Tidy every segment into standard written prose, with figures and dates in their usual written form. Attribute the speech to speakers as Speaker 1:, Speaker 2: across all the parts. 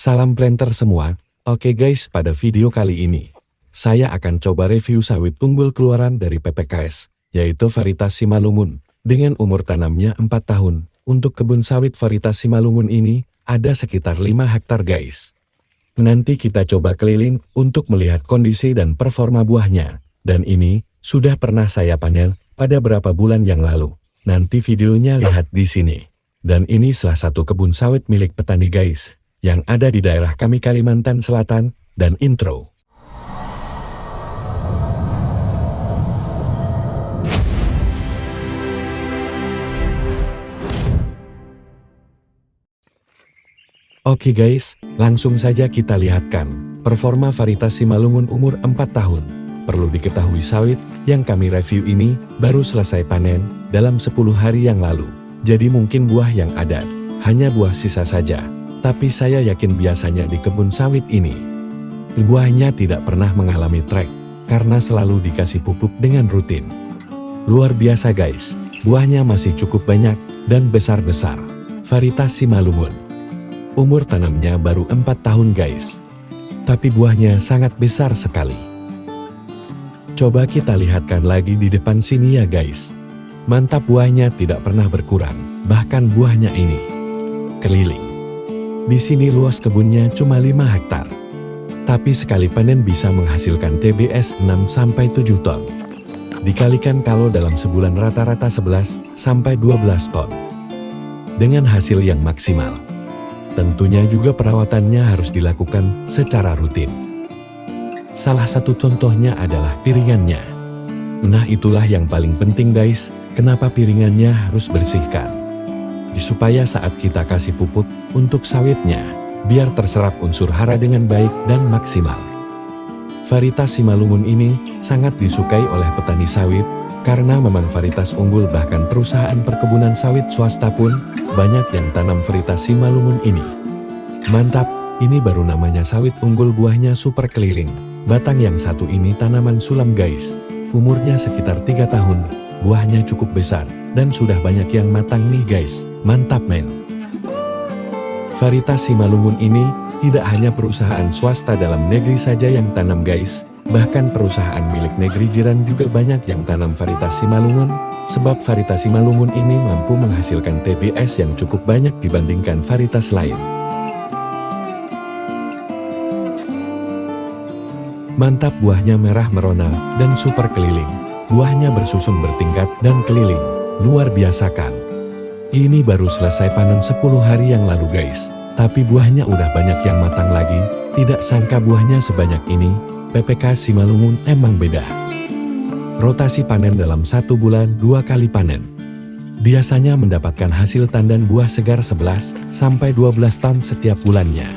Speaker 1: Salam planter semua. Oke guys, pada video kali ini saya akan coba review sawit unggul keluaran dari PPKS, yaitu varietas Simalungun dengan umur tanamnya 4 tahun. Untuk kebun sawit varietas Simalungun ini ada sekitar 5 hektar guys. Nanti kita coba keliling untuk melihat kondisi dan performa buahnya. Dan ini sudah pernah saya panen pada beberapa bulan yang lalu. Nanti videonya lihat di sini. Dan ini salah satu kebun sawit milik petani guys, yang ada di daerah kami Kalimantan Selatan, dan intro. Oke guys, langsung saja kita lihatkan performa varietas Simalungun umur 4 tahun. Perlu diketahui sawit yang kami review ini baru selesai panen dalam 10 hari yang lalu. Jadi mungkin buah yang ada hanya buah sisa saja. Tapi saya yakin biasanya di kebun sawit ini, buahnya tidak pernah mengalami trek, karena selalu dikasih pupuk dengan rutin. Luar biasa guys, buahnya masih cukup banyak dan besar-besar. Varietas Simalungun. Umur tanamnya baru 4 tahun guys. Tapi buahnya sangat besar sekali. Coba kita lihatkan lagi di depan sini ya guys. Mantap, buahnya tidak pernah berkurang, bahkan buahnya ini keliling. Di sini luas kebunnya cuma 5 hektar. Tapi sekali panen bisa menghasilkan TBS 6-7 ton. Dikalikan kalau dalam sebulan rata-rata 11-12 ton. Dengan hasil yang maksimal. Tentunya juga perawatannya harus dilakukan secara rutin. Salah satu contohnya adalah piringannya. Nah itulah yang paling penting guys, kenapa piringannya harus bersihkan. Supaya saat kita kasih pupuk untuk sawitnya, biar terserap unsur hara dengan baik dan maksimal. Varietas Simalungun ini sangat disukai oleh petani sawit, karena memang varietas unggul, bahkan perusahaan perkebunan sawit swasta pun banyak yang tanam varietas Simalungun ini. Mantap, ini baru namanya sawit unggul, buahnya super keliling. Batang yang satu ini tanaman sulam guys, umurnya sekitar 3 tahun, buahnya cukup besar, dan sudah banyak yang matang nih guys. Mantap men. Varietas Simalungun ini tidak hanya perusahaan swasta dalam negeri saja yang tanam guys, bahkan perusahaan milik negeri jiran juga banyak yang tanam varietas Simalungun, sebab varietas Simalungun ini mampu menghasilkan TBS yang cukup banyak dibandingkan varietas lain. Mantap, buahnya merah merona dan super keliling. Buahnya bersusun bertingkat dan keliling. Luar biasa kan? Ini baru selesai panen 10 hari yang lalu guys. Tapi buahnya udah banyak yang matang lagi. Tidak sangka buahnya sebanyak ini. PPKS Simalungun emang beda. Rotasi panen dalam 1 bulan 2 kali panen. Biasanya mendapatkan hasil tandan buah segar 11-12 ton setiap bulannya.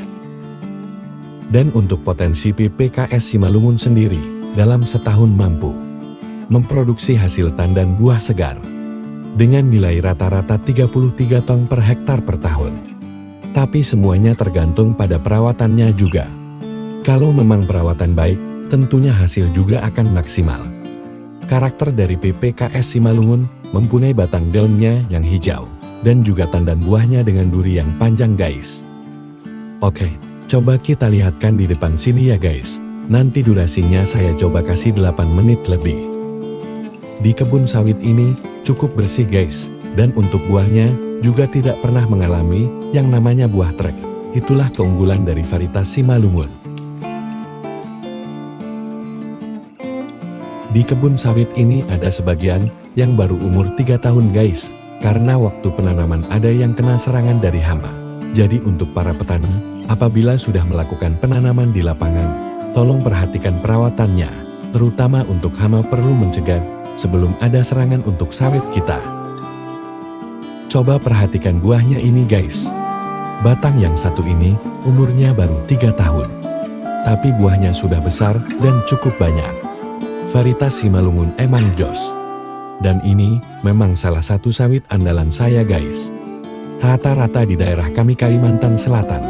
Speaker 1: Dan untuk potensi PPKS Simalungun sendiri, dalam setahun mampu memproduksi hasil tandan buah segar dengan nilai rata-rata 33 ton per hektar per tahun. Tapi semuanya tergantung pada perawatannya juga. Kalau memang perawatan baik, tentunya hasil juga akan maksimal. Karakter dari PPKS Simalungun mempunyai batang daunnya yang hijau, dan juga tandan buahnya dengan duri yang panjang guys. Oke, coba kita lihatkan di depan sini ya guys. Nanti durasinya saya coba kasih 8 menit lebih. Di kebun sawit ini cukup bersih guys, dan untuk buahnya juga tidak pernah mengalami yang namanya buah trek. Itulah keunggulan dari varietas Simalungun. Di kebun sawit ini ada sebagian yang baru umur 3 tahun guys, karena waktu penanaman ada yang kena serangan dari hama. Jadi untuk para petani, apabila sudah melakukan penanaman di lapangan, tolong perhatikan perawatannya, terutama untuk hama perlu mencegah sebelum ada serangan untuk sawit kita. Coba perhatikan buahnya ini guys. Batang yang satu ini umurnya baru 3 tahun. Tapi buahnya sudah besar dan cukup banyak. Varietas Simalungun emang jos. Dan ini memang salah satu sawit andalan saya guys. Rata-rata di daerah kami Kalimantan Selatan.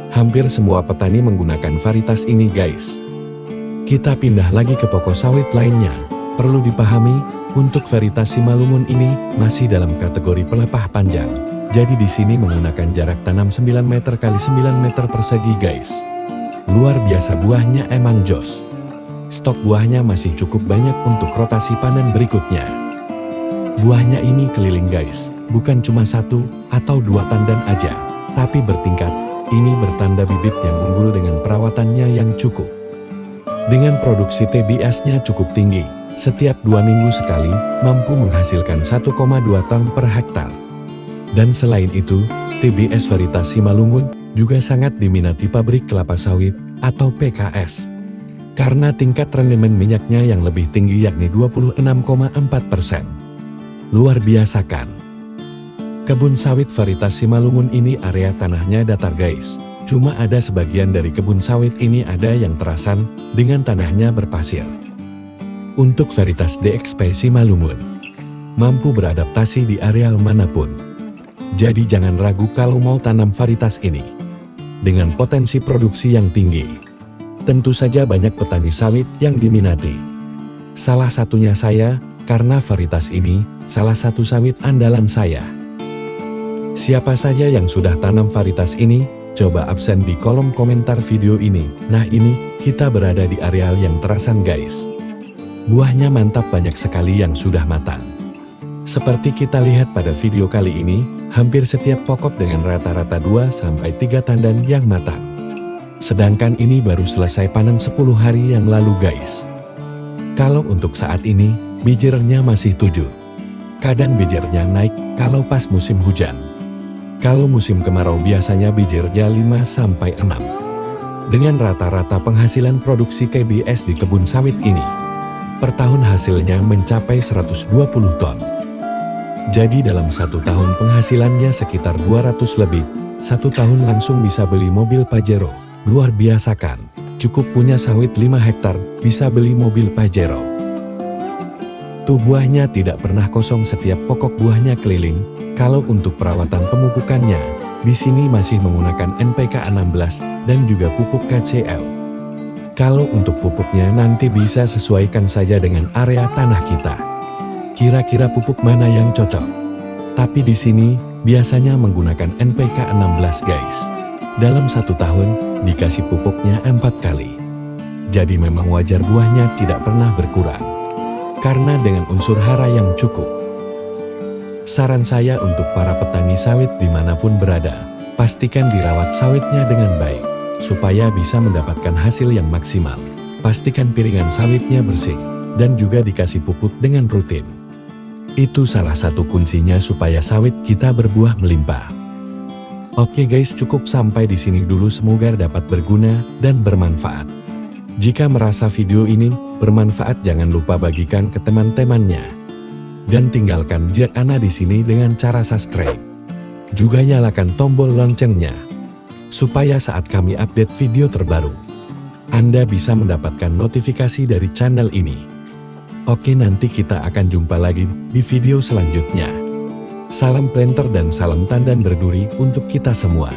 Speaker 1: Hampir semua petani menggunakan varietas ini guys. Kita pindah lagi ke pokok sawit lainnya. Perlu dipahami, untuk varietas Simalungun ini masih dalam kategori pelepah panjang. Jadi di sini menggunakan jarak tanam 9 meter kali 9 meter persegi guys. Luar biasa, buahnya emang jos. Stok buahnya masih cukup banyak untuk rotasi panen berikutnya. Buahnya ini keliling guys, bukan cuma 1 atau 2 tandan aja, tapi bertingkat. Ini bertanda bibit yang unggul dengan perawatannya yang cukup. Dengan produksi TBS-nya cukup tinggi, setiap 2 minggu sekali, mampu menghasilkan 1,2 ton per hektar. Dan selain itu, TBS varietas Simalungun juga sangat diminati pabrik kelapa sawit atau PKS. Karena tingkat rendemen minyaknya yang lebih tinggi yakni 26,4%. Luar biasa kan? Kebun sawit varietas Simalungun ini area tanahnya datar guys. Cuma ada sebagian dari kebun sawit ini ada yang terasan dengan tanahnya berpasir. Untuk varietas DXP Simalungun, mampu beradaptasi di areal manapun. Jadi jangan ragu kalau mau tanam varietas ini. Dengan potensi produksi yang tinggi. Tentu saja banyak petani sawit yang diminati. Salah satunya saya, karena varietas ini salah satu sawit andalan saya. Siapa saja yang sudah tanam varietas ini, coba absen di kolom komentar video ini. Nah ini, kita berada di areal yang terasan guys. Buahnya mantap, banyak sekali yang sudah matang. Seperti kita lihat pada video kali ini, hampir setiap pokok dengan rata-rata 2-3 tandan yang matang. Sedangkan ini baru selesai panen 10 hari yang lalu guys. Kalau untuk saat ini, bijirnya masih 7. Kadang bijirnya naik kalau pas musim hujan. Kalau musim kemarau biasanya bijirnya 5-6. Dengan rata-rata penghasilan produksi TBS di kebun sawit ini, per tahun hasilnya mencapai 120 ton. Jadi dalam 1 tahun penghasilannya sekitar 200 lebih, 1 tahun langsung bisa beli mobil Pajero. Luar biasa kan? Cukup punya sawit 5 hektar, bisa beli mobil Pajero. Tuh buahnya tidak pernah kosong, setiap pokok buahnya keliling. Kalau untuk perawatan pemupukannya, di sini masih menggunakan NPK 16 dan juga pupuk KCL. Kalau untuk pupuknya nanti bisa sesuaikan saja dengan area tanah kita. Kira-kira pupuk mana yang cocok? Tapi di sini biasanya menggunakan NPK 16 guys. Dalam 1 tahun, dikasih pupuknya 4 kali. Jadi memang wajar buahnya tidak pernah berkurang. Karena dengan unsur hara yang cukup. Saran saya untuk para petani sawit dimanapun berada, pastikan dirawat sawitnya dengan baik, supaya bisa mendapatkan hasil yang maksimal. Pastikan piringan sawitnya bersih, dan juga dikasih pupuk dengan rutin. Itu salah satu kuncinya supaya sawit kita berbuah melimpah. Oke guys, cukup sampai di sini dulu, semoga dapat berguna dan bermanfaat. Jika merasa video ini bermanfaat, jangan lupa bagikan ke teman-temannya. Dan tinggalkan jejak Ana di sini dengan cara subscribe. Juga nyalakan tombol loncengnya, supaya saat kami update video terbaru, Anda bisa mendapatkan notifikasi dari channel ini. Oke, nanti kita akan jumpa lagi di video selanjutnya. Salam planter dan salam tandan berduri untuk kita semua.